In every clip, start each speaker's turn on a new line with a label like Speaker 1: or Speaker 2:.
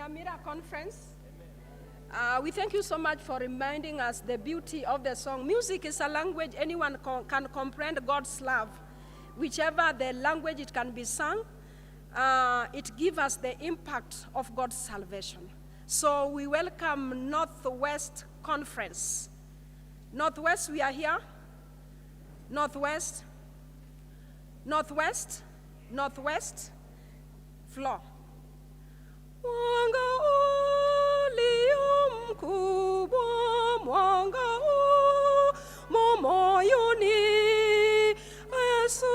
Speaker 1: Nyamira Conference. We thank you so much for reminding us the beauty of the song. Music is a language anyone can comprehend God's love. Whichever the language it can be sung, it gives us the impact of God's salvation. So we welcome Northwest Conference. Northwest, we are here. Northwest. Northwest. Northwest. Floor. Mwanga ulio mkubwa, mwanga momoyoni, Yesu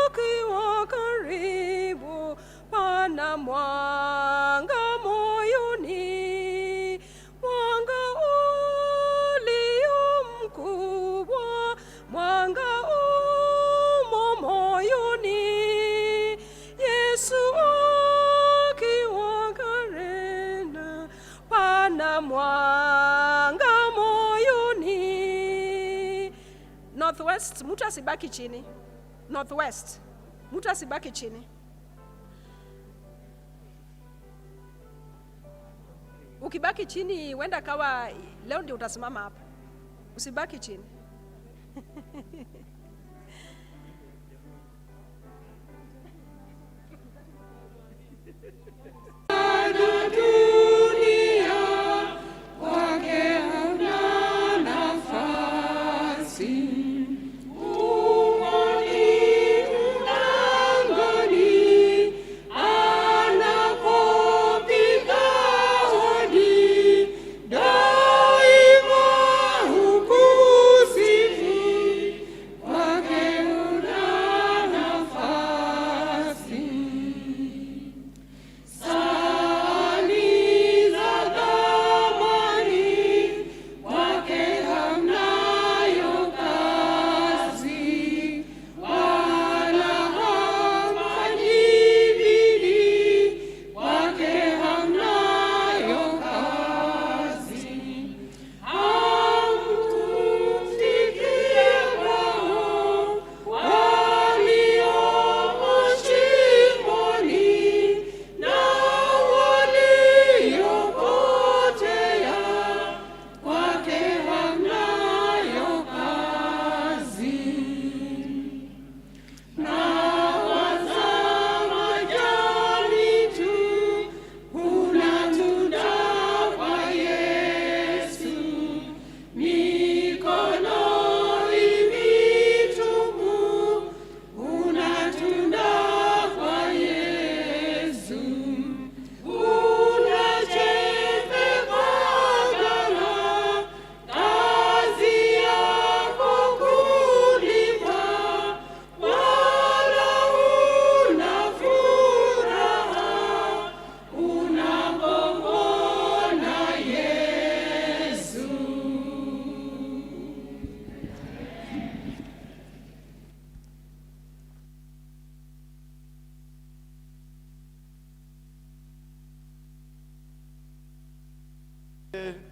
Speaker 1: ukiwa karibu, pana mwanga moyoni, mwanga ulio mkubwa, mwanga momoyoni, Yesu mwanga moyoni. Northwest, mtu asibaki chini. Northwest, mtu asibaki chini. Ukibaki chini, wenda kawa leo ndio utasimama hapa. Usibaki chini.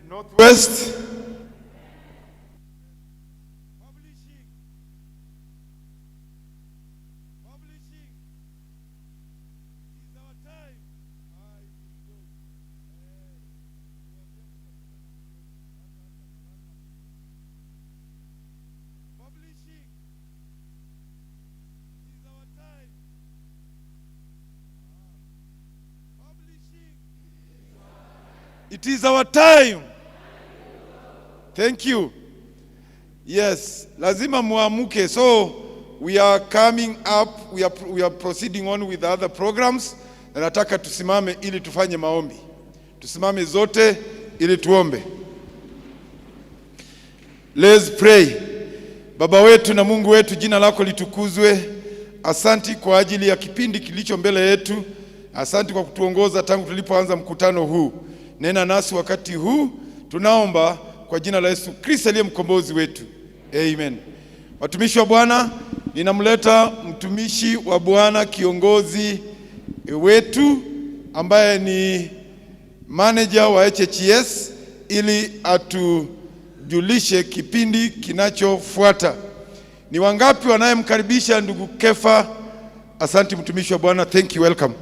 Speaker 2: Northwest. It is our time. Thank you. Yes, lazima muamuke. So we are coming up, we are proceeding on with the other programs. Na nataka tusimame ili tufanye maombi. Tusimame zote ili tuombe. Let's pray. Baba wetu na Mungu wetu, jina lako litukuzwe. Asanti kwa ajili ya kipindi kilicho mbele yetu. Asanti kwa kutuongoza tangu tulipoanza mkutano huu. Nena nasi wakati huu, tunaomba kwa jina la Yesu Kristo aliye mkombozi wetu. Amen. Watumishi wa Bwana, ninamleta mtumishi wa Bwana, kiongozi wetu ambaye ni manager wa HHS, ili atujulishe kipindi kinachofuata. Ni wangapi wanayemkaribisha ndugu Kefa? Asante mtumishi wa Bwana. Thank you, welcome.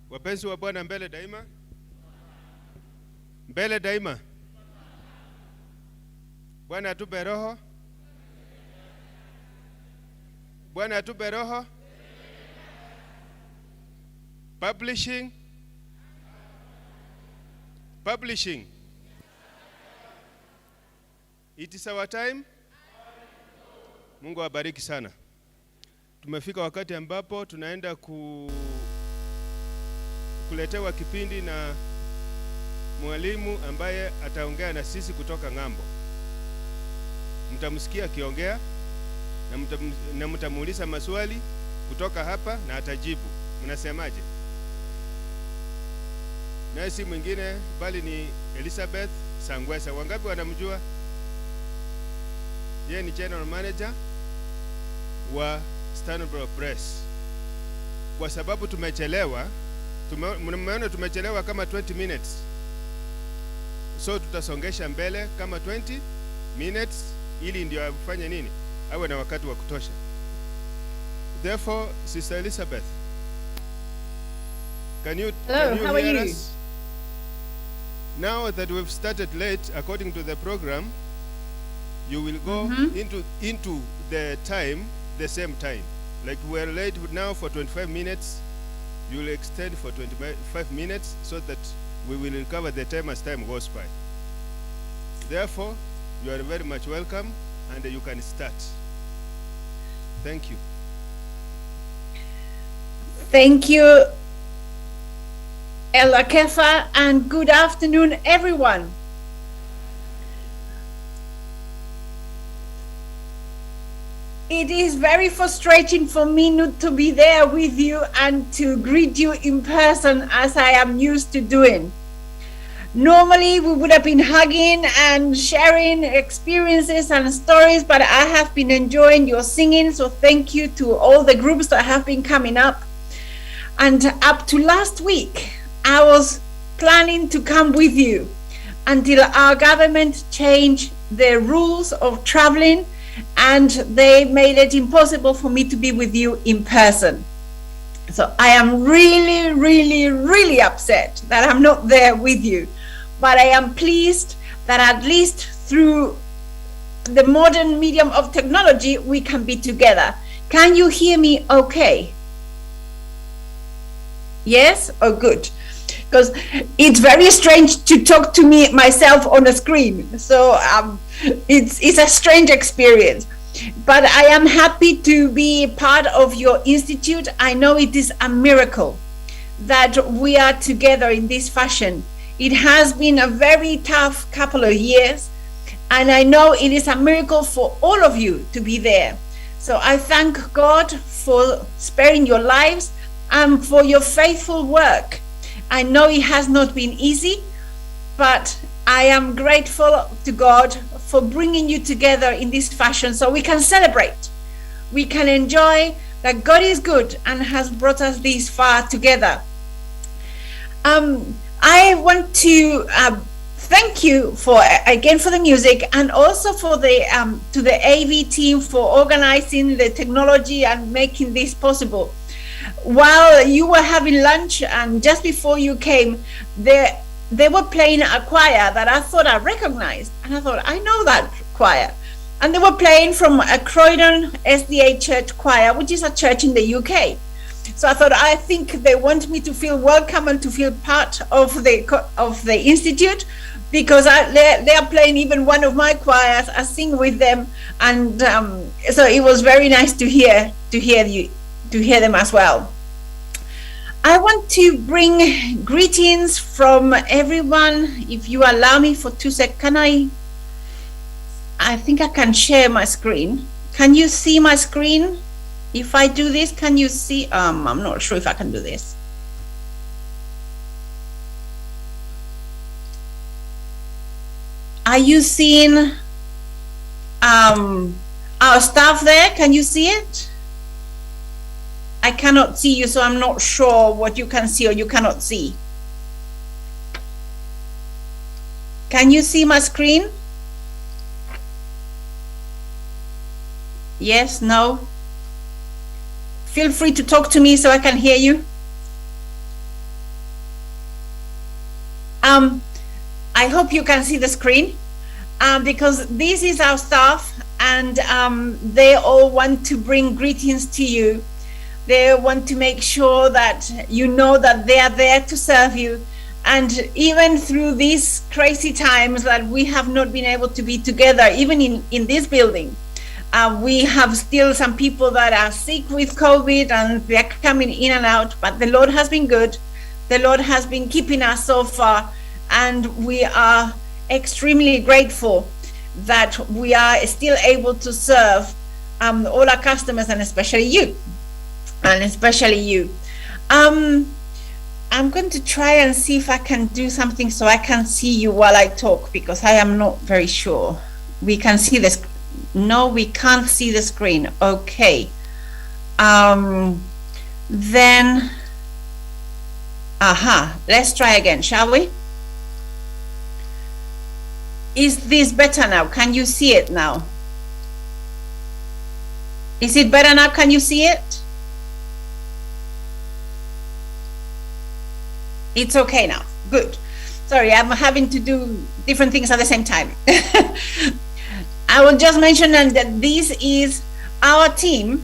Speaker 3: Wapenzi wa Bwana, mbele daima. Mbele daima. Bwana atupe roho. Bwana atupe roho. Publishing. Publishing. It is our time. Mungu awabariki sana. Tumefika wakati ambapo tunaenda kuletewa kipindi na mwalimu ambaye ataongea na sisi kutoka ng'ambo. Mtamsikia akiongea na mtamuuliza maswali kutoka hapa na atajibu. Mnasemaje? Naye si mwingine bali ni Elizabeth Sangwesa. Wangapi wanamjua? Yeye ni General Manager wa Stanbrook Press. Kwa sababu tumechelewa, mmeona tumechelewa kama 20 minutes. So tutasongesha mbele kama 20 minutes ili ndio afanye nini? Awe na wakati wa kutosha. Therefore, Sister Elizabeth, can you hear us? Now that we've started late according to the program, you will go into the time, the same time. Like we are late now for 25 minutes, you will extend for 25 minutes so that we will recover the time as time goes by. Therefore, you are very much welcome and you can start. Thank you.
Speaker 4: Thank you, Ella Kefa, and good afternoon, everyone. It is very frustrating for me not to be there with you and to greet you in person as I am used to doing. Normally, we would have been hugging and sharing experiences and stories, but I have been enjoying your singing, so thank you to all the groups that have been coming up. And up to last week, I was planning to come with you until our government changed the rules of traveling and they made it impossible for me to be with you in person. So I am really, really, really upset that I'm not there with you. But I am pleased that at least through the modern medium of technology, we can be together. Can you hear me okay? Yes? Oh, good. Because it's very strange to talk to me myself on a screen. So it's a strange experience. But I am happy to be part of your institute. I know it is a miracle that we are together in this fashion. It has been a very tough couple of years, and I know it is a miracle for all of you to be there. So I thank God for sparing your lives and for your faithful work. I know it has not been easy, but I am grateful to God for bringing you together in this fashion so we can celebrate. We can enjoy that God is good and has brought us this far together. I want to thank you for the music, and also for the to the AV team for organizing the technology and making this possible. While you were having lunch and just before you came, they were playing a choir that I thought I recognized, and I thought I know that choir, and they were playing from a Croydon SDA church choir, which is a church in the UK. So I thought, I think they want me to feel welcome and to feel part of the institute, because they are playing even one of my choirs. I sing with them, and so it was very nice to hear them as well. I want to bring greetings from everyone. If you allow me for 2 seconds, I think I can share my screen. Can you see my screen? If I do this, can you see? I'm not sure if I can do this. Are you seeing our staff there? Can you see it? I cannot see you, so I'm not sure what you can see or you cannot see. Can you see my screen? Yes, no? Feel free to talk to me so I can hear you. I hope you can see the screen, because this is our staff, and they all want to bring greetings to you. They want to make sure that you know that they are there to serve you. And even through these crazy times that we have not been able to be together, even in this building, we have still some people that are sick with COVID, and they're coming in and out, but the Lord has been good. The Lord has been keeping us so far, and we are extremely grateful that we are still able to serve all our customers, and especially you. I'm going to try and see if I can do something so I can see you while I talk, because I am not very sure. We can see this. No, we can't see the screen. Okay. Then, let's try again, shall we? Is this better now? Can you see it now? Is it better now? Can you see it? It's okay now. Good. Sorry, I'm having to do different things at the same time. I will just mention that this is our team,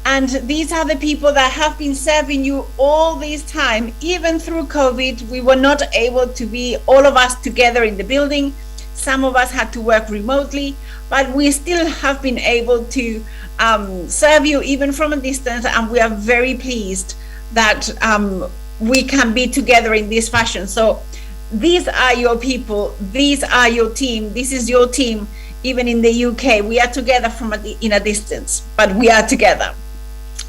Speaker 4: and these are the people that have been serving you all this time. Even through COVID, we were not able to be all of us together in the building. Some of us had to work remotely, but we still have been able to serve you even from a distance, and we are very pleased that we can be together in this fashion. So these are your people, these are your team, this is your team. Even in the UK, we are together in a distance, but we are together.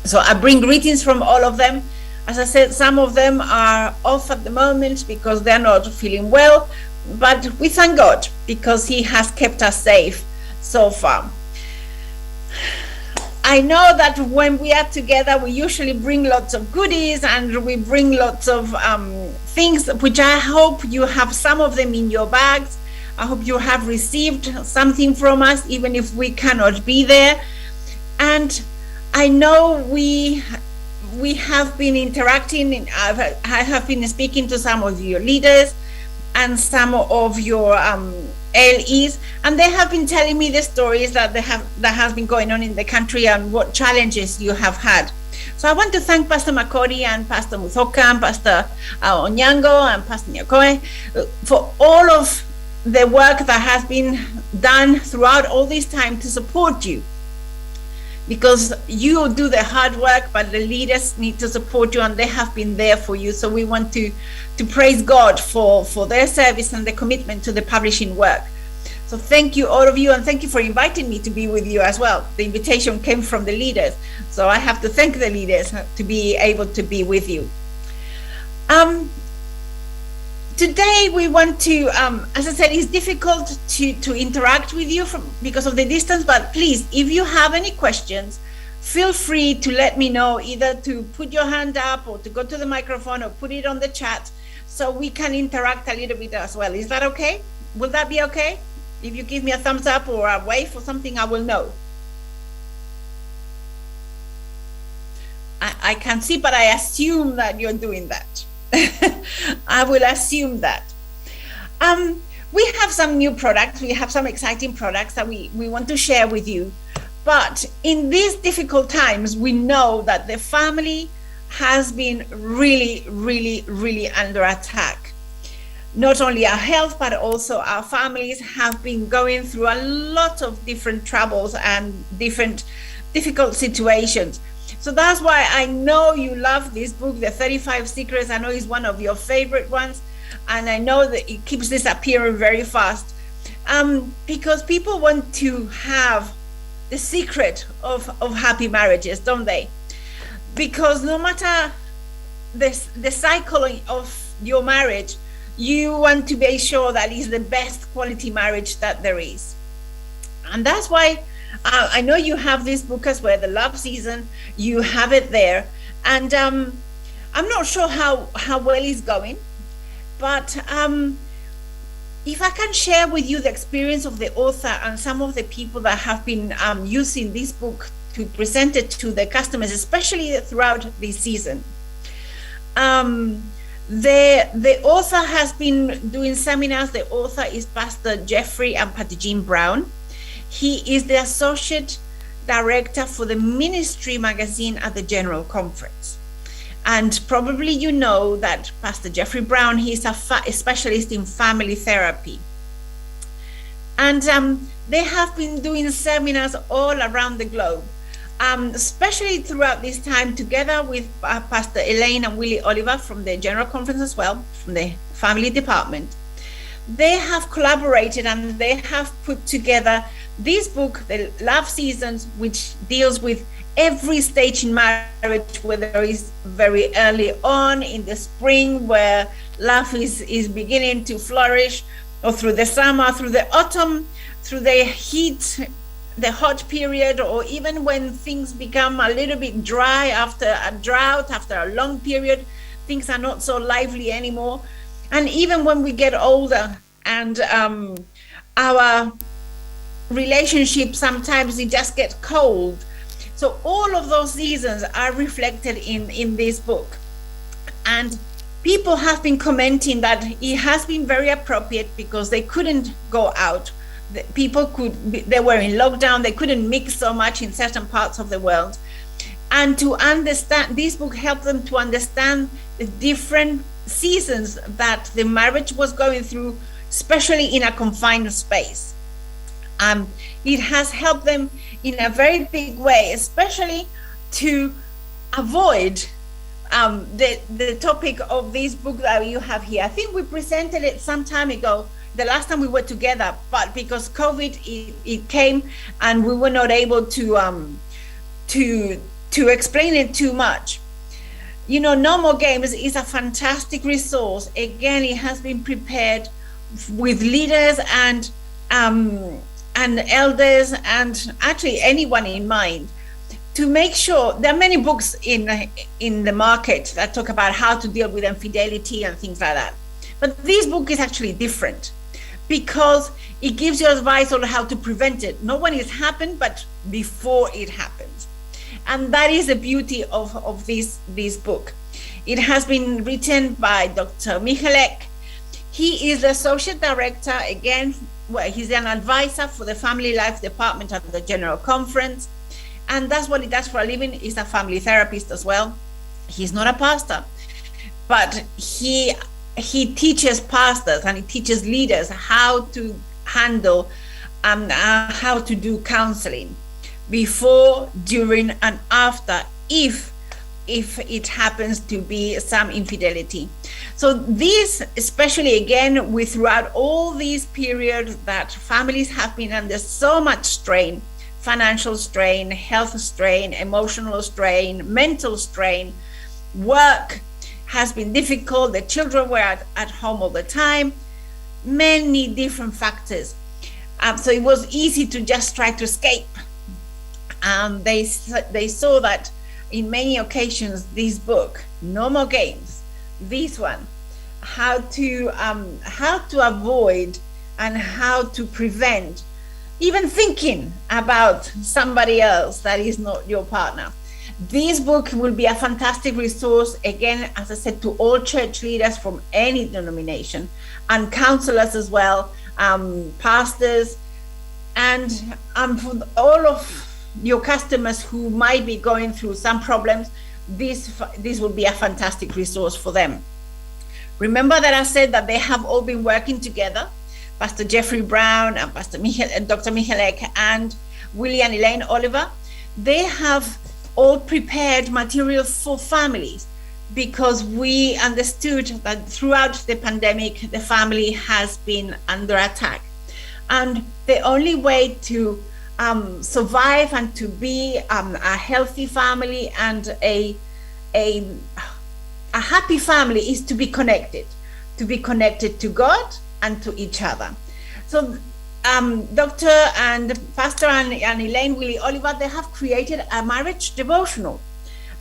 Speaker 4: So I bring greetings from all of them. As I said, some of them are off at the moment because they're not feeling well, but we thank God because He has kept us safe so far. I know that when we are together, we usually bring lots of goodies, and we bring lots of things, which I hope you have some of them in your bags. I hope you have received something from us, even if we cannot be there. And I know we have been interacting. I have been speaking to some of your leaders and some of your LEs, and they have been telling me the stories that has been going on in the country and what challenges you have had. So I want to thank Pastor Makori and Pastor Muthoka and Pastor Onyango and Pastor Nyakoe for all of the work that has been done throughout all this time to support you, because you do the hard work, but the leaders need to support you, and they have been there for you. So we want to praise God for their service and the commitment to the publishing work. So thank you, all of you, and thank you for inviting me to be with you as well. The invitation came from the leaders, so I have to thank the leaders to be able to be with you. Today we want to, as I said, it's difficult to interact with you because of the distance, but please, if you have any questions, feel free to let me know, either to put your hand up or to go to the microphone or put it on the chat so we can interact a little bit as well. Is that okay? Will that be okay? If you give me a thumbs up or a wave or something, I will know. I can see, but I assume that you're doing that. I will assume that. We have some new products. We have some exciting products that we want to share with you. But in these difficult times, we know that the family has been really, really, really under attack. Not only our health, but also our families have been going through a lot of different troubles and different difficult situations. So that's why I know you love this book, The 35 Secrets. I know it's one of your favorite ones, and I know that it keeps disappearing very fast, because people want to have the secret of happy marriages, don't they? Because no matter the cycle of your marriage, you want to be sure that it's the best quality marriage that there is. And that's why I know you have this book as well, The Love Season. You have it there, and I'm not sure how well it's going, but if I can share with you the experience of the author and some of the people that have been using this book to present it to the customers, especially throughout this season. The author has been doing seminars. The author is Pastor Jeffrey and Pastor Jean Brown. He is the associate director for the ministry magazine at the General Conference. And probably you know that Pastor Jeffrey Brown, he's a specialist in family therapy. And they have been doing seminars all around the globe, especially throughout this time, together with Pastor Elaine and Willie Oliver from the General Conference as well, from the family department. They have collaborated and they have put together this book, The Love Seasons, which deals with every stage in marriage, whether it's very early on in the spring where love is beginning to flourish, or through the summer, through the autumn, through the heat, the hot period, or even when things become a little bit dry after a drought, after a long period, things are not so lively anymore. And even when we get older and our relationships, sometimes it just gets cold. So all of those seasons are reflected in this book. And people have been commenting that it has been very appropriate because they couldn't go out. They were in lockdown, they couldn't mix so much in certain parts of the world. And to understand, this book helped them to understand the different seasons that the marriage was going through, especially in a confined space. It has helped them in a very big way, especially to avoid the topic of this book that you have here. I think we presented it some time ago, the last time we were together, but because COVID it came and we were not able to explain it too much. You know, No More Games is a fantastic resource. Again, it has been prepared with leaders and elders and actually anyone in mind, to make sure. There are many books in the market that talk about how to deal with infidelity and things like that, but this book is actually different because it gives you advice on how to prevent it, not when it's happened, but before it happens. And that is the beauty of this book. It has been written by Dr. Michalek. He is the associate director, again, he's an advisor for the family life department at the General Conference. And that's what he does for a living. He's a family therapist as well. He's not a pastor, but he teaches pastors and he teaches leaders how to handle how to do counseling before, during, and after, if it happens to be some infidelity. So this, especially again, with throughout all these periods that families have been under so much strain, financial strain, health strain, emotional strain, mental strain, work has been difficult, the children were at home all the time, many different factors. So it was easy to just try to escape. They saw that in many occasions, this book, No More Games, this one, how to avoid and how to prevent even thinking about somebody else that is not your partner. This book will be a fantastic resource, again, as I said, to all church leaders from any denomination and counselors as well, pastors, and for all of your customers who might be going through some problems. This will be a fantastic resource for them. Remember that I said that they have all been working together, Pastor Jeffrey Brown and Dr. Michalek and Willie and Elaine Oliver. They have all prepared material for families because we understood that throughout the pandemic, the family has been under attack. And the only way to survive and to be a healthy family and a happy family is to be connected to God and to each other. So Dr. and Pastor and Elaine Willie Oliver, they have created a marriage devotional.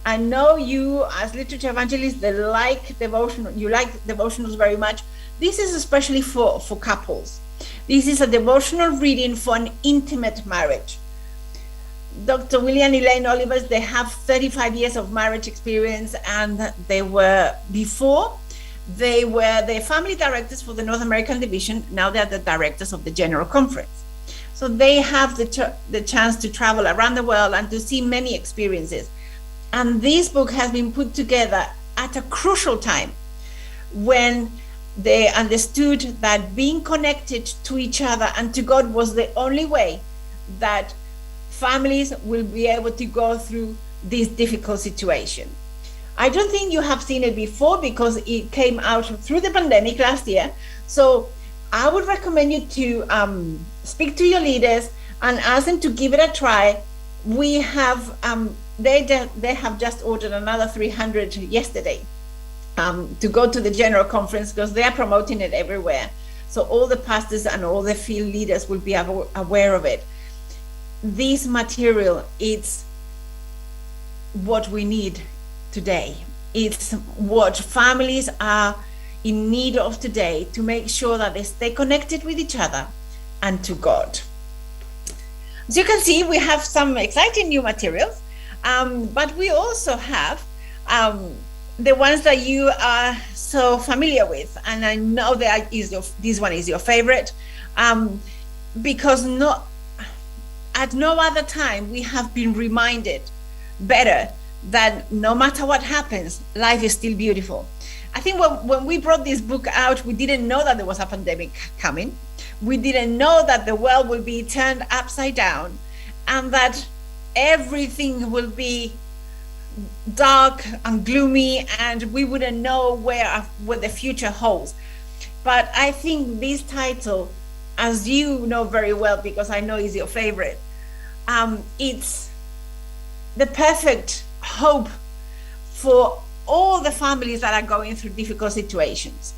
Speaker 4: I know you as literature evangelists, they like devotional. You like devotionals very much. This is especially for couples. This is a devotional reading for an intimate marriage. Dr. Willie and Elaine Oliver, they have 35 years of marriage experience, and they were before They were the family directors for the North American division. Now they're the directors of the General Conference. So they have the chance to travel around the world and to see many experiences. And this book has been put together at a crucial time when they understood that being connected to each other and to God was the only way that families will be able to go through this difficult situation. I don't think you have seen it before because it came out through the pandemic last year. So I would recommend you to speak to your leaders and ask them to give it a try. We have they have just ordered another 300 yesterday to go to the General Conference because they are promoting it everywhere. So all the pastors and all the field leaders will be aware of it. This material, it's what we need today. It's what families are in need of today to make sure that they stay connected with each other and to God. As you can see, we have some exciting new materials, but we also have the ones that you are so familiar with, and I know that this one is your favorite, because at no other time we have been reminded better that no matter what happens, life is still beautiful. I think when we brought this book out, we didn't know that there was a pandemic coming. We didn't know that the world will be turned upside down and that everything will be dark and gloomy and we wouldn't know what the future holds. But I think this title, as you know very well, because I know is your favorite, it's the perfect hope for all the families that are going through difficult situations.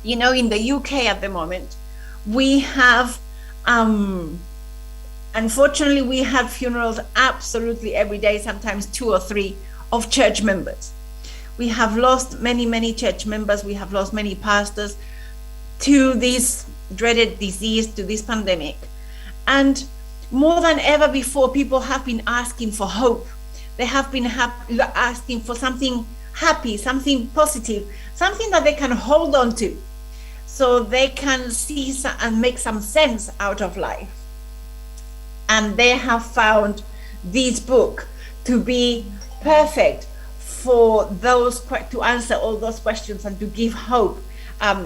Speaker 4: You know, in the UK at the moment, we have, unfortunately, we have funerals absolutely every day, sometimes 2 or 3 of church members. We have lost many, many church members. We have lost many pastors to this dreaded disease, to this pandemic. And more than ever before, people have been asking for hope. They have been asking for something happy, something positive, something that they can hold on to so they can see and make some sense out of life. And they have found this book to be perfect for those, to answer all those questions and to give hope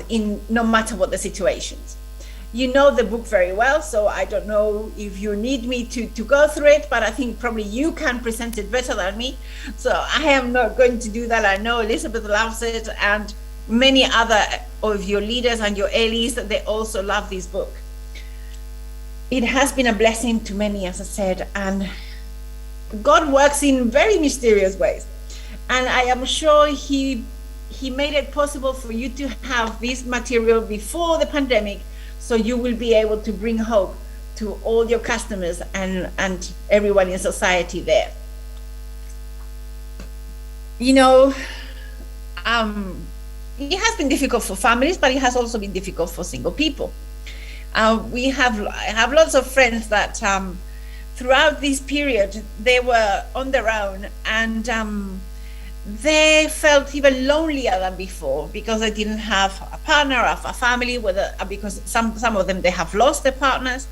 Speaker 4: in no matter what the situations. You know the book very well, so I don't know if you need me to go through it, but I think probably you can present it better than me. So I am not going to do that. I know Elizabeth loves it, and many other of your leaders and your Elis, they also love this book. It has been a blessing to many, as I said, and God works in very mysterious ways. And I am sure He made it possible for you to have this material before the pandemic, so you will be able to bring hope to all your customers and everyone in society there. You know, it has been difficult for families, but it has also been difficult for single people. I have lots of friends that throughout this period, they were on their own and they felt even lonelier than before because they didn't have a partner or a family, because some of them, they have lost their partners,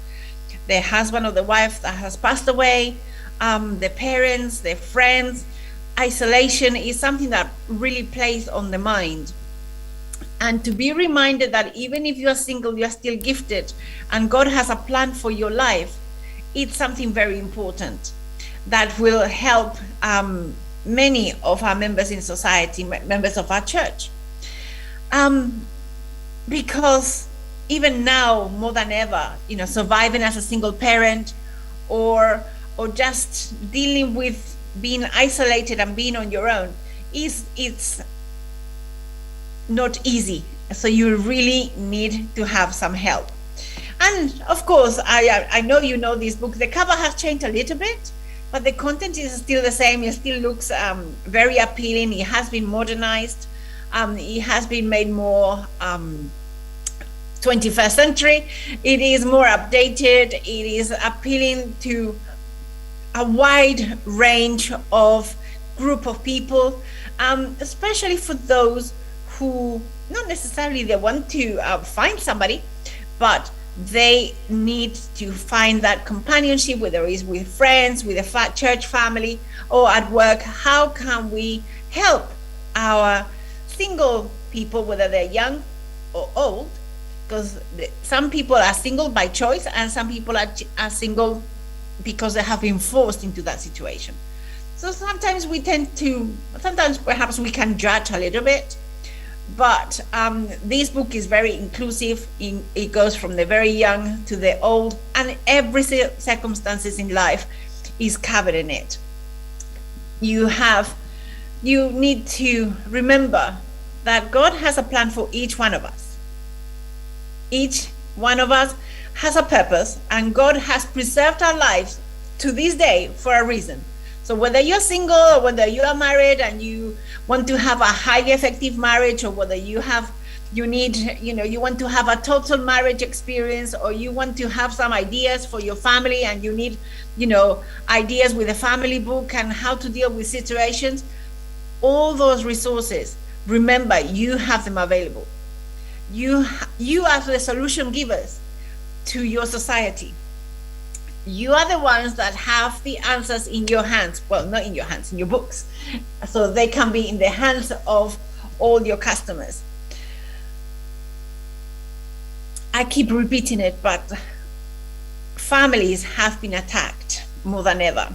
Speaker 4: their husband or the wife that has passed away, their parents, their friends. Isolation is something that really plays on the mind. And to be reminded that even if you are single, you are still gifted and God has a plan for your life, it's something very important that will help many of our members in society, members of our church. Because even now, more than ever, you know, surviving as a single parent or just dealing with being isolated and being on your own, it's not easy. So you really need to have some help. And of course, I know you know this book. The cover has changed a little bit, but the content is still the same. It still looks very appealing. It has been modernized. It has been made more 21st century. It is more updated. It is appealing to a wide range of group of people, especially for those who not necessarily they want to find somebody, but they need to find that companionship, whether it's with friends, with a church family, or at work. How can we help our single people, whether they're young or old? Because some people are single by choice, and some people are single because they have been forced into that situation. So sometimes perhaps we can judge a little bit, but this book is very inclusive. It goes from the very young to the old, and every circumstances in life is covered in it. You need to remember that God has a plan for each one of us. Each one of us has a purpose, and God has preserved our lives to this day for a reason. So whether you're single or whether you are married and you want to have a highly effective marriage, or whether you want to have a total marriage experience, or you want to have some ideas for your family and you need, ideas with a family book and how to deal with situations, all those resources, remember, you have them available. You are the solution givers to your society. You are the ones that have the answers in your hands. Well, not in your hands, in your books. So they can be in the hands of all your customers. I keep repeating it, but families have been attacked more than ever,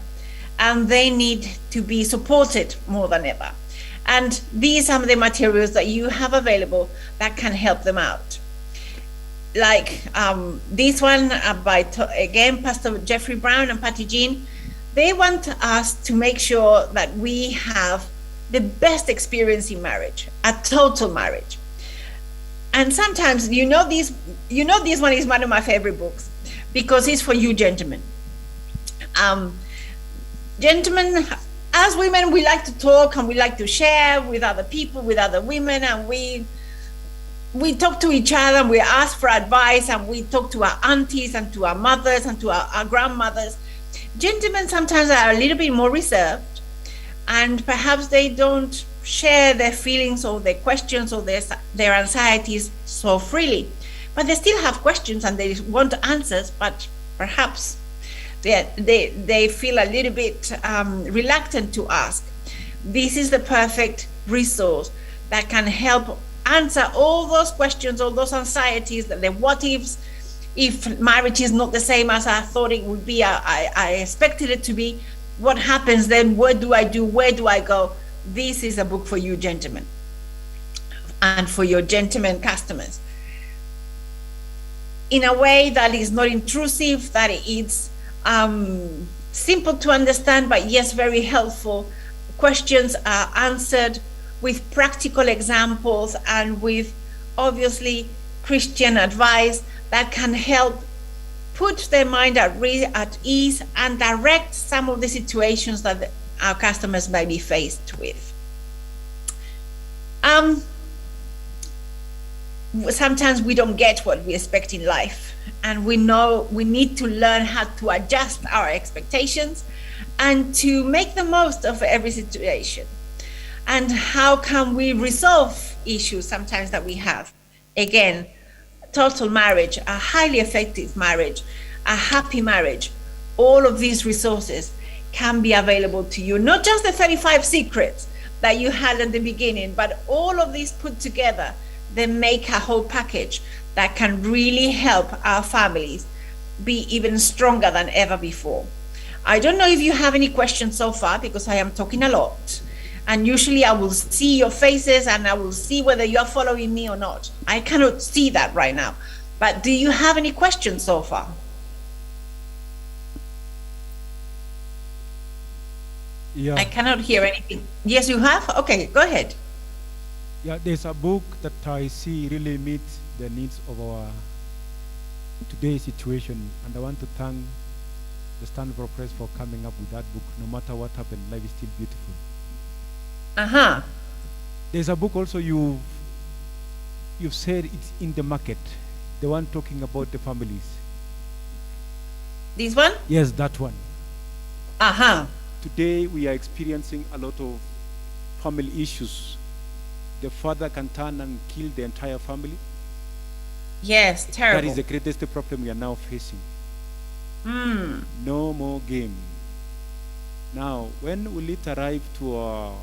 Speaker 4: and they need to be supported more than ever. And these are the materials that you have available that can help them out. Like this one by Pastor Jeffrey Brown and Patty Jean. They want us to make sure that we have the best experience in marriage, a total marriage. And sometimes, this one is one of my favorite books because it's for you gentlemen. Gentlemen, as women, we like to talk and we like to share with other people, with other women, and we talk to each other and we ask for advice, and we talk to our aunties and to our mothers and to our grandmothers. Gentlemen sometimes are a little bit more reserved, and perhaps they don't share their feelings or their questions or their anxieties so freely, but they still have questions and they want answers, but perhaps they feel a little bit reluctant to ask. This is the perfect resource that can help answer all those questions, all those anxieties, the what ifs. If marriage is not the same as I thought it would be, I expected it to be, what happens then? What do I do? Where do I go? This is a book for you gentlemen and for your gentlemen customers, in a way that is not intrusive, that it's simple to understand, but yes, very helpful. Questions are answered with practical examples and with obviously Christian advice that can help put their mind at ease and direct some of the situations that our customers may be faced with. Sometimes we don't get what we expect in life, and we know we need to learn how to adjust our expectations and to make the most of every situation. And how can we resolve issues sometimes that we have? Again, total marriage, a highly effective marriage, a happy marriage, all of these resources can be available to you. Not just the 35 secrets that you had at the beginning, but all of these put together, they make a whole package that can really help our families be even stronger than ever before. I don't know if you have any questions so far, because I am talking a lot. And usually I will see your faces and I will see whether you're following me or not. I cannot see that right now. But do you have any questions so far?
Speaker 5: Yeah.
Speaker 4: I cannot hear anything. Yes, you have? Okay, go ahead.
Speaker 5: Yeah, there's a book that I see really meets the needs of our today's situation. And I want to thank the Stanford Press for coming up with that book. No matter what happened, life is still beautiful.
Speaker 4: Uh-huh.
Speaker 5: There's a book also you've said it's in the market, the one talking about the families.
Speaker 4: This one?
Speaker 5: Yes, that one.
Speaker 4: Uh-huh.
Speaker 5: Today we are experiencing a lot of family issues the father can turn and kill the entire family.
Speaker 4: Yes,
Speaker 5: That
Speaker 4: terrible.
Speaker 5: is the greatest problem we are now facing.
Speaker 4: Mm.
Speaker 5: No more game. Now, when will it arrive to our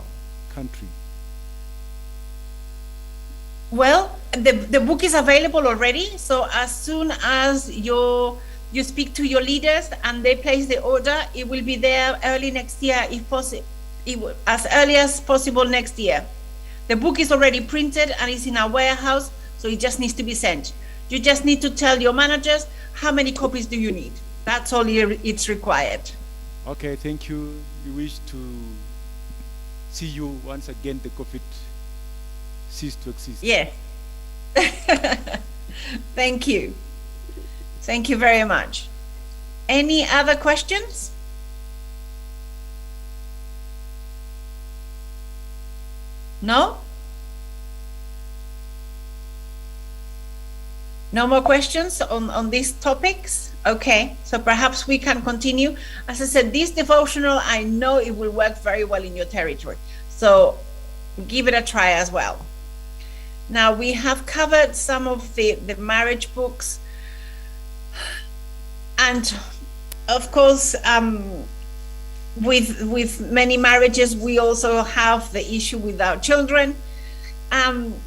Speaker 5: country?
Speaker 4: Well, the book is available already. So as soon as you speak to your leaders and they place the order, it will be there early next year, if possible, as early as possible next year. The book is already printed and is in our warehouse, so it just needs to be sent. You just need to tell your managers how many copies do you need. That's all it's required.
Speaker 5: Okay, thank you. We wish to see you once again. The COVID cease to exist.
Speaker 4: Yes. Thank you. Thank you very much. Any other questions? No? No more questions on these topics? Okay, so perhaps we can continue. As I said, this devotional, I know it will work very well in your territory. So give it a try as well. Now, we have covered some of the marriage books. And of course, with many marriages, we also have the issue with our children.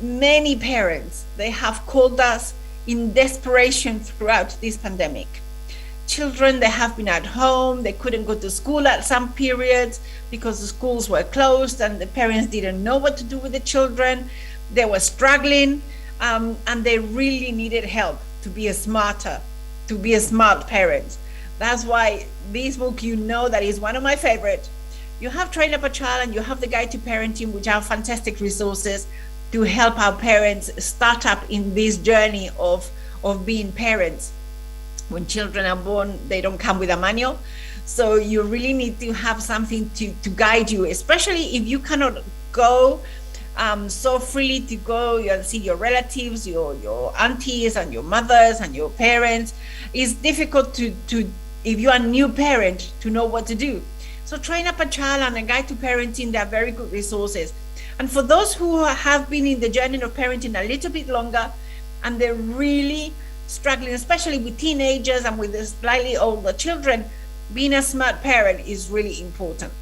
Speaker 4: Many parents, they have called us in desperation throughout this pandemic. Children, they have been at home, they couldn't go to school at some periods because the schools were closed and the parents didn't know what to do with the children. They were struggling, and they really needed help to be a smart parent. That's why this book, you know, that is one of my favorite. You have Train Up a Child and you have the Guide to Parenting, which are fantastic resources to help our parents start up in this journey of being parents. When children are born, they don't come with a manual. So you really need to have something to guide you, especially if you cannot go so freely to go and see your relatives, your aunties and your mothers and your parents. It's difficult to if you are a new parent, to know what to do. So Train Up a Child and a Guide to Parenting, they're very good resources. And for those who have been in the journey of parenting a little bit longer, and they're really struggling, especially with teenagers and with the slightly older children, being a smart parent is really important.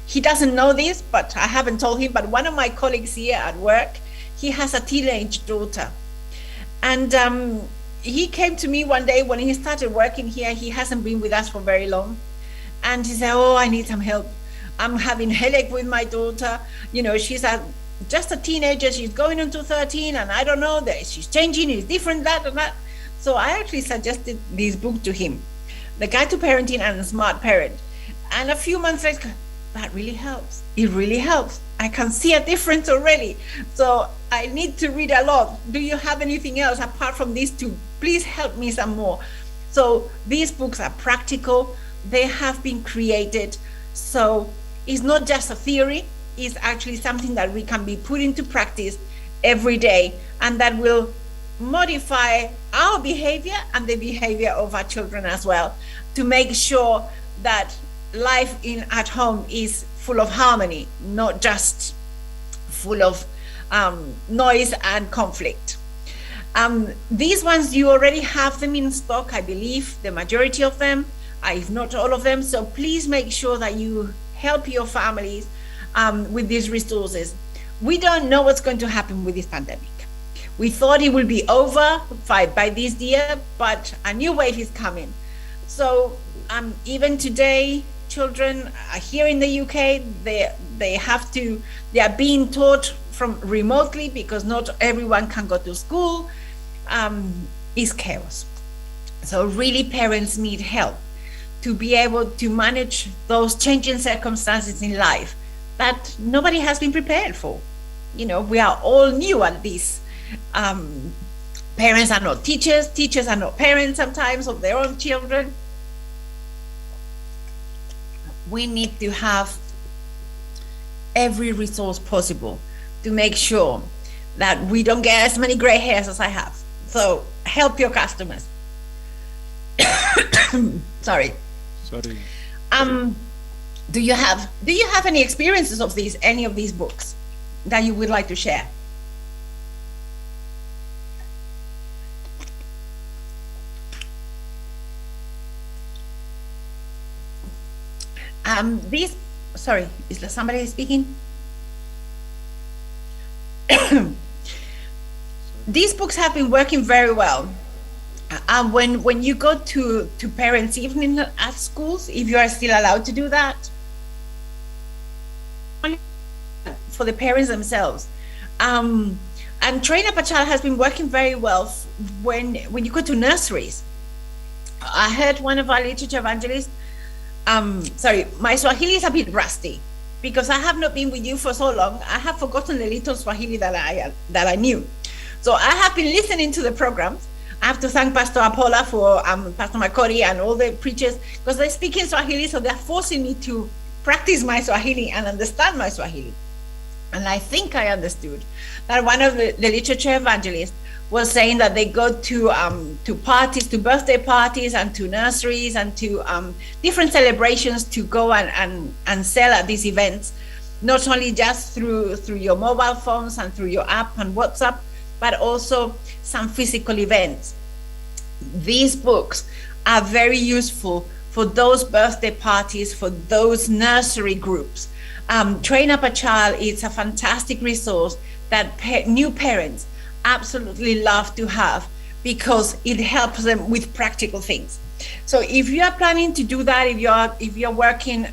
Speaker 4: He doesn't know this, but I haven't told him, but one of my colleagues here at work, he has a teenage daughter. And he came to me one day when he started working here. He hasn't been with us for very long. And he said, oh, I need some help. I'm having headache with my daughter. You know, she's just a teenager. She's going into 13, and I don't know, that she's changing, it's different, that and that. So I actually suggested this book to him, The Guide to Parenting and a Smart Parent. And a few months later, that really helps. It really helps. I can see a difference already. So I need to read a lot. Do you have anything else apart from these two? Please help me some more. So these books are practical. They have been created. So it's not just a theory. It's actually something that we can be put into practice every day, and that will modify our behavior and the behavior of our children as well, to make sure that life at home is full of harmony, not just full of noise and conflict. These ones, you already have them in stock, I believe, the majority of them, if not all of them. So please make sure that you help your families with these resources. We don't know what's going to happen with this pandemic. We thought it will be over by this year, but a new wave is coming. So even today, children here in the UK, they are being taught from remotely because not everyone can go to school. Is chaos. So really, parents need help to be able to manage those changing circumstances in life that nobody has been prepared for. You know, we are all new at this. Parents are not teachers. Teachers are not parents sometimes of their own children. We need to have every resource possible to make sure that we don't get as many gray hairs as I have. So help your customers. Sorry.
Speaker 5: Sorry.
Speaker 4: Do you have any experiences of any of these books? that you would like to share? Sorry, is there somebody speaking? These books have been working very well. When you go to parents' evening at schools, if you are still allowed to do that, for the parents themselves. And Train Up a Child has been working very well when you go to nurseries. I heard one of our literature evangelists, my Swahili is a bit rusty because I have not been with you for so long. I have forgotten the little Swahili that I knew. So I have been listening to the programs. I have to thank Pastor Apola for Pastor Makori and all the preachers, because they speak in Swahili, so they're forcing me to practice my Swahili and understand my Swahili. And I think I understood that one of the literature evangelists was saying that they go to parties, to birthday parties and to nurseries and to different celebrations to go and sell at these events, not only just through your mobile phones and through your app and WhatsApp, but also some physical events. These books are very useful for those birthday parties, for those nursery groups. Train Up a Child is a fantastic resource that new parents absolutely love to have because it helps them with practical things. So if you are planning to do that, if you're working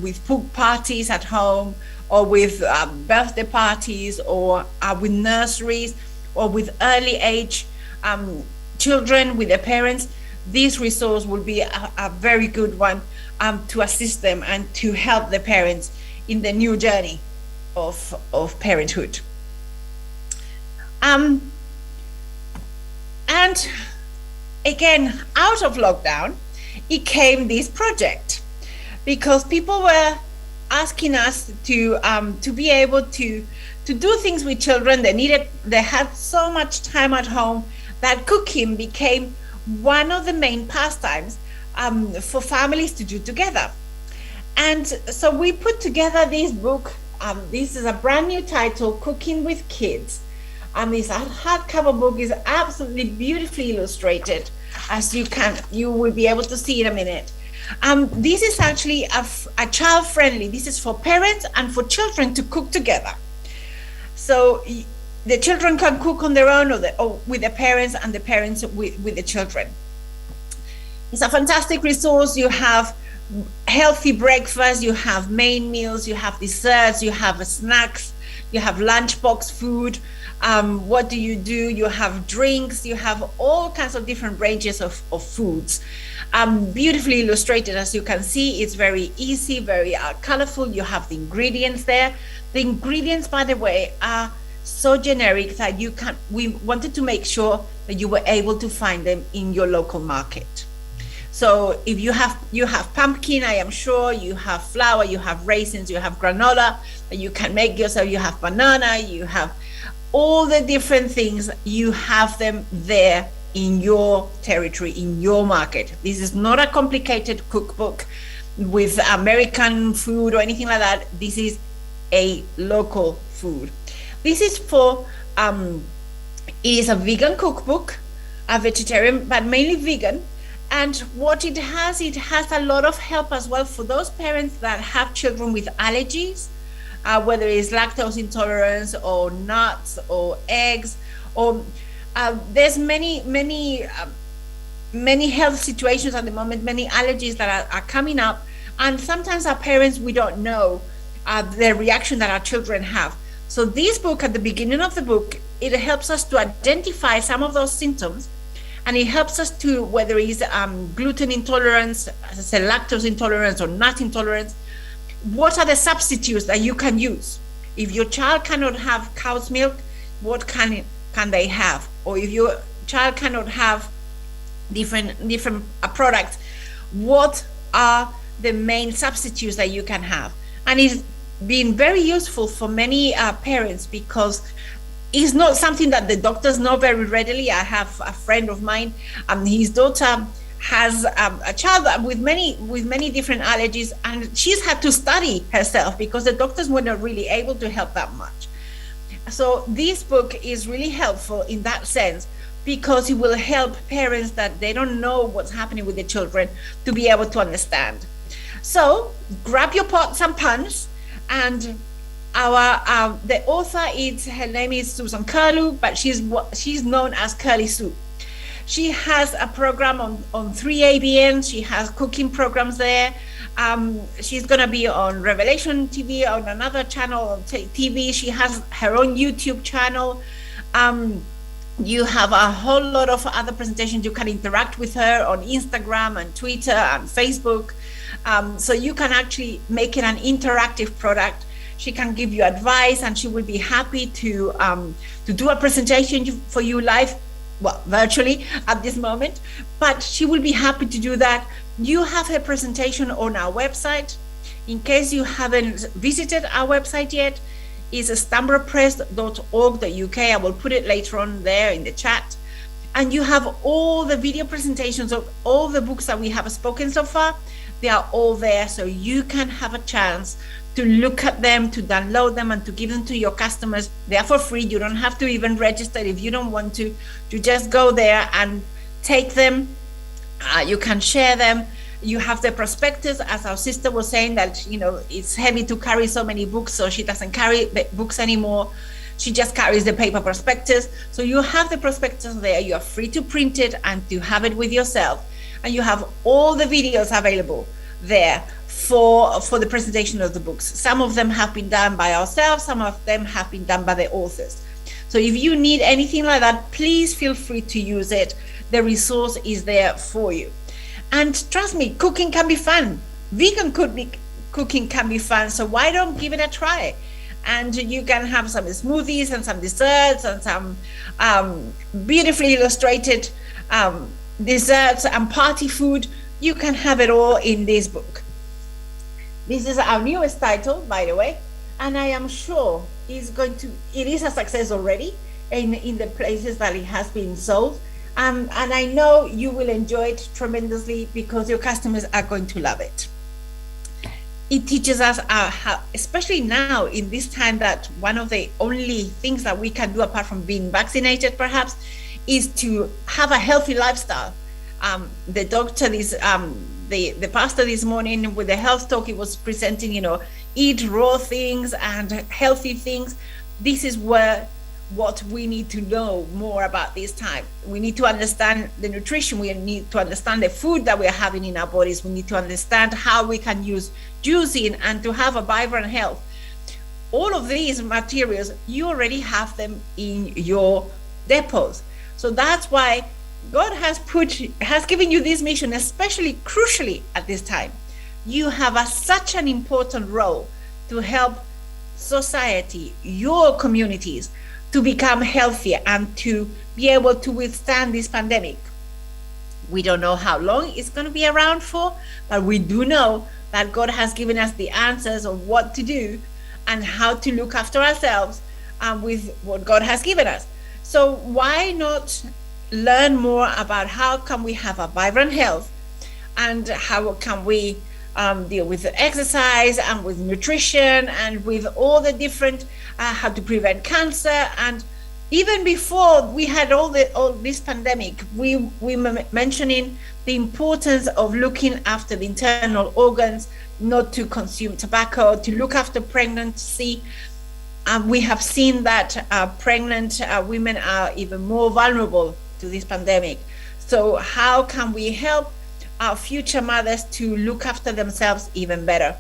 Speaker 4: with book parties at home, or with birthday parties, or with nurseries, or with early age children with their parents, this resource will be a very good one to assist them and to help the parents in the new journey of parenthood. And again, out of lockdown, it came this project because people were asking us to be able to do things with children. They had so much time at home that cooking became one of the main pastimes for families to do together. And so we put together this book. This is a brand new title, Cooking with Kids. This hardcover book is absolutely beautifully illustrated, as you will be able to see in a minute. This is actually a child-friendly. This is for parents and for children to cook together. So the children can cook on their own or with their parents, and the parents with the children. It's a fantastic resource. You have healthy breakfast, you have main meals, you have desserts, you have snacks, you have lunchbox food. What do? You have drinks, you have all kinds of different ranges of foods. Beautifully illustrated, as you can see. It's very easy, very colorful. You have the ingredients there. The ingredients, by the way, are so generic that we wanted to make sure that you were able to find them in your local market. So if you have pumpkin, I am sure, you have flour, you have raisins, you have granola that you can make yourself, you have banana, you have all the different things, you have them there in your territory, in your market. This is not a complicated cookbook with American food or anything like that. This is a local food. This is it is a vegan cookbook, a vegetarian, but mainly vegan. And what it has a lot of help as well for those parents that have children with allergies, whether it's lactose intolerance or nuts or eggs, or there's many health situations at the moment, many allergies that are coming up. And sometimes our parents, we don't know the reaction that our children have. So this book, at the beginning of the book, it helps us to identify some of those symptoms. And it helps us to, whether it's gluten intolerance, as I said, lactose intolerance or nut intolerance, what are the substitutes that you can use? If your child cannot have cow's milk, what can they have? Or if your child cannot have different products, what are the main substitutes that you can have? And it's been very useful for many parents because it's not something that the doctors know very readily. I have a friend of mine, his daughter has a child with many different allergies, and she's had to study herself because the doctors were not really able to help that much. So this book is really helpful in that sense, because it will help parents that they don't know what's happening with their children to be able to understand. So grab your pots and pans, and the author her name is Susan Curlew, but she's known as Curly Sue. She has a program on 3ABN. She has cooking programs there. She's going to be on Revelation TV, on another channel on TV. She has her own YouTube channel. You have a whole lot of other presentations. You can interact with her on Instagram and Twitter and Facebook. So you can actually make it an interactive product. She can give you advice, and she will be happy to do a presentation for you live, well, virtually at this moment, but she will be happy to do that. You have her presentation on our website. In case you haven't visited our website yet, it's stambrapress.org.uk. I will put it later on there in the chat. And you have all the video presentations of all the books that we have spoken so far. They are all there, so you can have a chance to look at them, to download them, and to give them to your customers. They are for free. You don't have to even register if you don't want to. You just go there and take them. You can share them. You have the prospectus, as our sister was saying, that it's heavy to carry so many books, so she doesn't carry the books anymore. She just carries the paper prospectus. So you have the prospectus there. You are free to print it and to have it with yourself. And you have all the videos available there for the presentation of the books. Some of them have been done by ourselves. Some of them have been done by the authors. So if you need anything like that, please feel free to use it. The resource is there for you. And trust me, cooking can be fun. Vegan cooking can be fun. So why don't give it a try? And you can have some smoothies and some desserts and some beautifully illustrated desserts and party food. You can have it all in this book. This is our newest title, by the way, and I am sure it is a success already in the places that it has been sold. And I know you will enjoy it tremendously, because your customers are going to love it. It teaches us how, especially now in this time, that one of the only things that we can do, apart from being vaccinated perhaps, is to have a healthy lifestyle. The doctor, the pastor this morning with the health talk, he was presenting, eat raw things and healthy things. This is what we need to know more about this time. We need to understand the nutrition. We need to understand the food that we're having in our bodies. We need to understand how we can use juicing and to have a vibrant health. All of these materials, you already have them in your depots. So that's why God has given you this mission, especially crucially at this time. You have such an important role to help society, your communities, to become healthier and to be able to withstand this pandemic. We don't know how long it's going to be around for, but we do know that God has given us the answers of what to do and how to look after ourselves with what God has given us. So why not learn more about how can we have a vibrant health, and how can we deal with the exercise and with nutrition and with all the different how to prevent cancer. And even before we had all this pandemic, we were mentioning the importance of looking after the internal organs, not to consume tobacco, to look after pregnancy. We have seen that pregnant women are even more vulnerable to this pandemic. So how can we help our future mothers to look after themselves even better?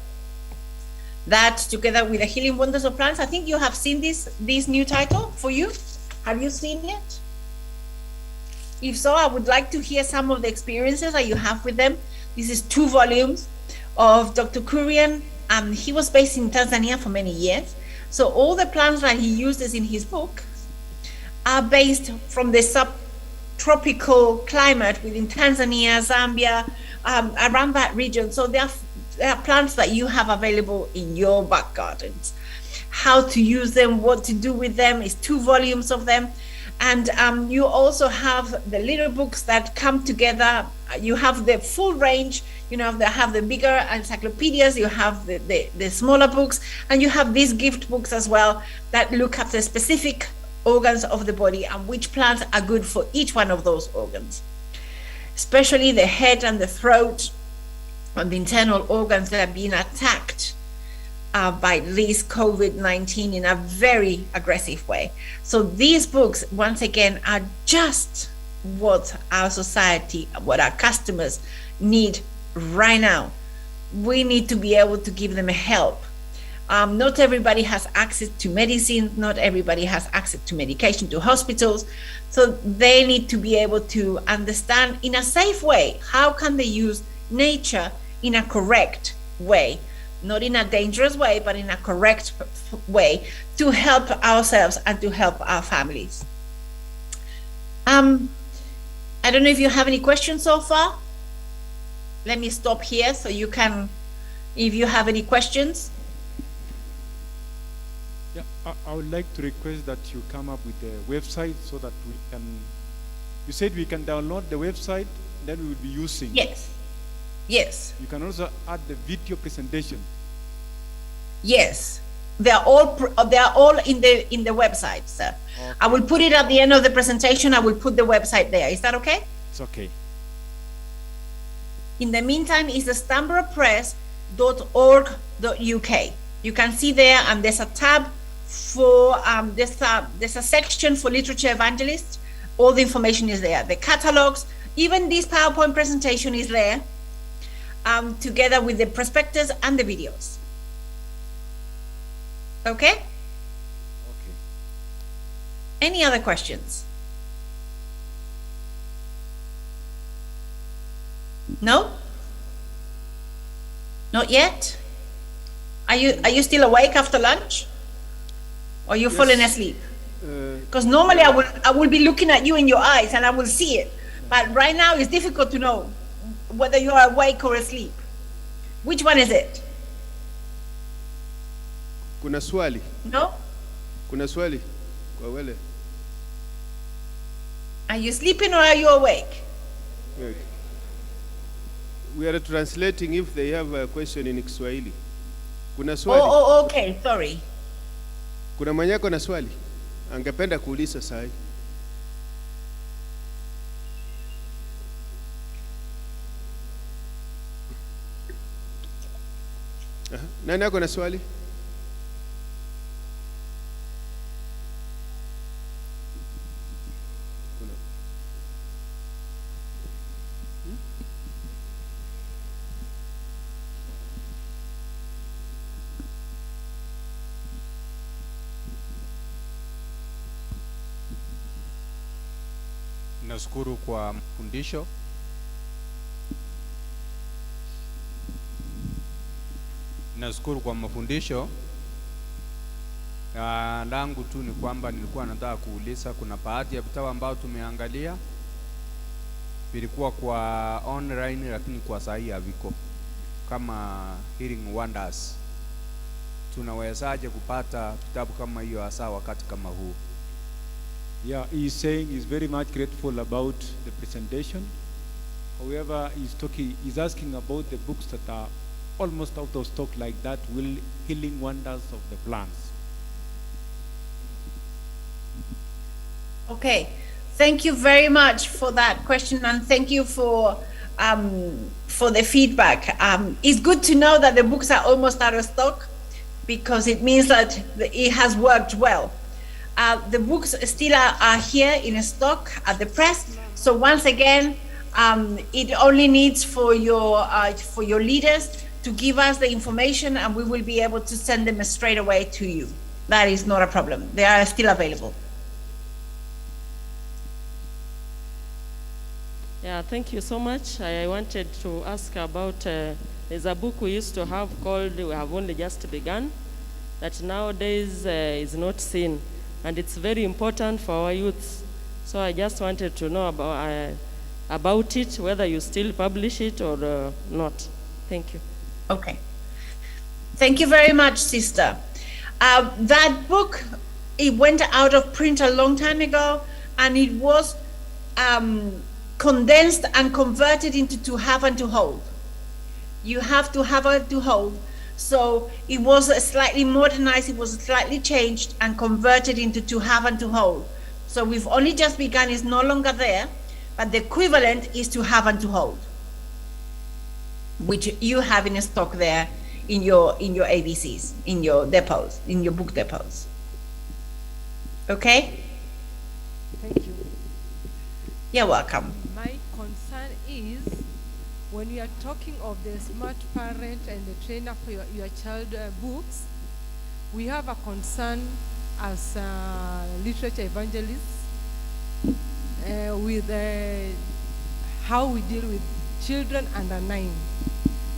Speaker 4: That, together with the Healing Wonders of Plants. I think you have seen this new title for you. Have you seen it? If so, I would like to hear some of the experiences that you have with them. This is 2 volumes of Dr. Kurian. He was based in Tanzania for many years. So all the plants that he uses in his book are based from the subtropical climate within Tanzania, Zambia, around that region. So there are plants that you have available in your back gardens. How to use them, what to do with them, is 2 volumes of them. And you also have the little books that come together. You have the full range, you know, they have the bigger encyclopedias, you have the smaller books, and you have these gift books as well that look at the specific organs of the body and which plants are good for each one of those organs, especially the head and the throat and the internal organs that are being attacked by this COVID-19 in a very aggressive way. So these books, once again, are just what our society, what our customers need right now. We need to be able to give them help. Not everybody has access to medicine, not everybody has access to medication, to hospitals. So they need to be able to understand in a safe way, how can they use nature in a correct way, not in a dangerous way, but in a correct way to help ourselves and to help our families. I don't know if you have any questions so far. Let me stop here so you can, if you have any questions.
Speaker 5: Yeah, I would like to request that you come up with the website so that we can, you said we can download the website, then we will be using.
Speaker 4: Yes, yes.
Speaker 5: You can also add the video presentation.
Speaker 4: Yes, they are all in the website, sir. Okay. I will put it at the end of the presentation. I will put the website there. Is that okay?
Speaker 5: It's okay.
Speaker 4: In the meantime, it's the stanboroughpress.org.uk. You can see there, and there's a tab for there's a section for literature evangelists. All the information is there. The catalogs, even this PowerPoint presentation is there, together with the prospectus and the videos. Okay?
Speaker 5: Okay.
Speaker 4: Any other questions? No? Not yet? Are you still awake after lunch? Or are you falling asleep? Because normally I will be looking at you in your eyes and I will see it. But right now it's difficult to know whether you are awake or asleep. Which one is it?
Speaker 3: Kuna swali?
Speaker 4: No?
Speaker 3: Kuna swali kwa wale?
Speaker 4: Are you sleeping or are you awake?
Speaker 3: We are translating if they have a question in Kiswahili. Kuna swali?
Speaker 4: Oh, okay, sorry.
Speaker 3: Kuna mwenye ako na swali? Angependa kuuliza sahi. Nani ako na swali?
Speaker 6: Nashukuru kwa mafundisho. Nashukuru kwa mafundisho. Langu tu ni kwamba nilikuwa nataka kuuliza, kuna baadhi ya vitabu ambao tumeangalia vilikuwa kwa online lakini kwa sahi haviko, kama Healing Wonders. Tunawezaje kupata vitabu kama hiyo hasa wakati kama huu?
Speaker 5: Yeah, he's saying he's very much grateful about the presentation. However, he's asking about the books that are almost out of stock, like that Healing Wonders of the Plants.
Speaker 4: Okay, thank you very much for that question, and thank you for the feedback. It's good to know that the books are almost out of stock, because it means that it has worked well. The books still are here in stock at the press. So once again, it only needs for your leaders to give us the information, and we will be able to send them straight away to you. That is not a problem. They are still available.
Speaker 7: Yeah, thank you so much. I wanted to ask about, there's a book we used to have called We Have Only Just Begun, that nowadays is not seen. And it's very important for our youth. So I just wanted to know about it, whether you still publish it or not. Thank you.
Speaker 4: Okay. Thank you very much, sister. That book, it went out of print a long time ago, and it was condensed and converted into to have and to hold. You have to have and to hold. So it was slightly modernized, it was slightly changed and converted into to have and to hold. So we've only just begun, it's no longer there, but the equivalent is to have and to hold, which you have in stock there in your ABCs, in your depots, in your book depots. Okay?
Speaker 1: Thank you.
Speaker 4: You're welcome.
Speaker 1: My concern is when you are talking of the smart parent and the trainer for your child books, we have a concern as literature evangelists with how we deal with children under 9.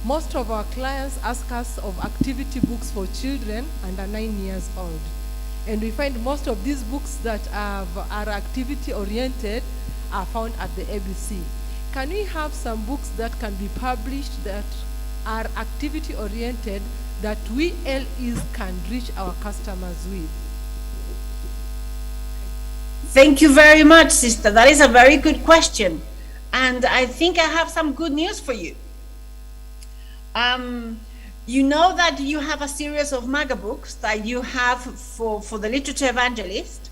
Speaker 1: Most of our clients ask us of activity books for children under 9 years old. And we find most of these books that are activity oriented are found at the ABC. Can we have some books that can be published that are activity oriented that we LEs can reach our customers with?
Speaker 4: Thank you very much, sister. That is a very good question. And I think I have some good news for you. You know that you have a series of MAGA books that you have for the literature evangelist.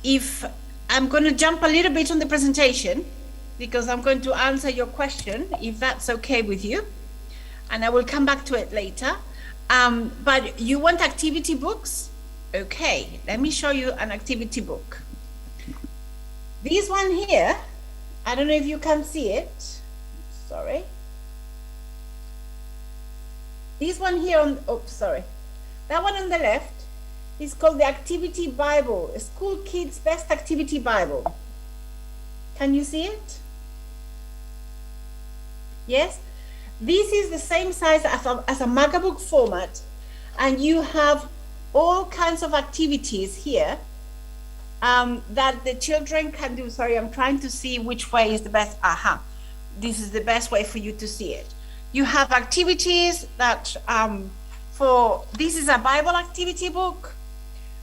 Speaker 4: If I'm going to jump a little bit on the presentation because I'm going to answer your question, if that's okay with you, and I will come back to it later. But you want activity books? Okay, let me show you an activity book. This one here, I don't know if you can see it. Sorry. This one here on, that one on the left is called the Activity Bible, a School Kids Best Activity Bible. Can you see it? Yes? This is the same size as a MAGA book format, and you have all kinds of activities here that the children can do. Sorry, I'm trying to see which way is the best. This is the best way for you to see it. You have activities that this is a Bible activity book.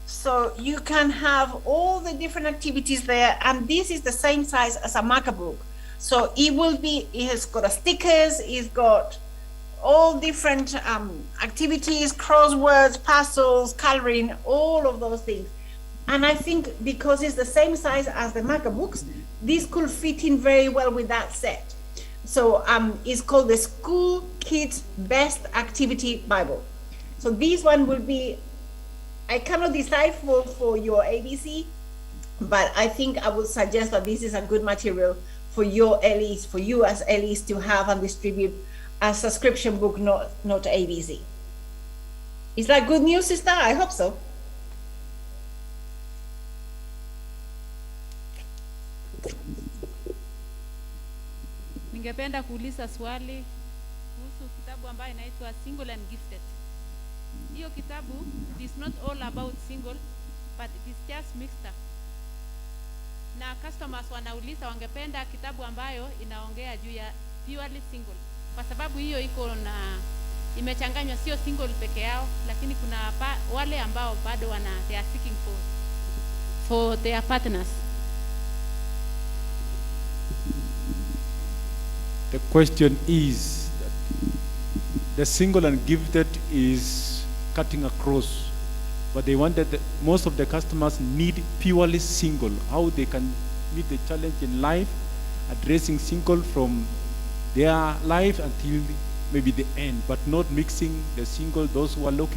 Speaker 4: So you can have all the different activities there, and this is the same size as a MAGA book. So it has got stickers, it's got all different activities, crosswords, puzzles, coloring, all of those things. And I think because it's the same size as the MAGA books, this could fit in very well with that set. So it's called the School Kids Best Activity Bible. So this one will be, I cannot decide for your ABC, but I think I would suggest that this is a good material for your LEs, for you as LEs to have and distribute a subscription book, not ABC. Is that good news, sister? I hope so.
Speaker 8: Ningependa kuuliza swali kuhusu kitabu ambayo inaitwa Single and Gifted. Hiyo kitabu it is not all about single, but it is just mixed up. Na customers wanauliza wangependa kitabu ambayo inaongea juu ya purely single, kwa sababu hiyo iko na imechanganywa sio single peke yao, lakini kuna wale ambao bado they are seeking for their partners.
Speaker 5: The question is that the single and gifted is cutting across, but they wanted most of the customers need purely single, how they can meet the challenge in life, addressing single from their life until maybe the end, but not mixing the single, those who are looking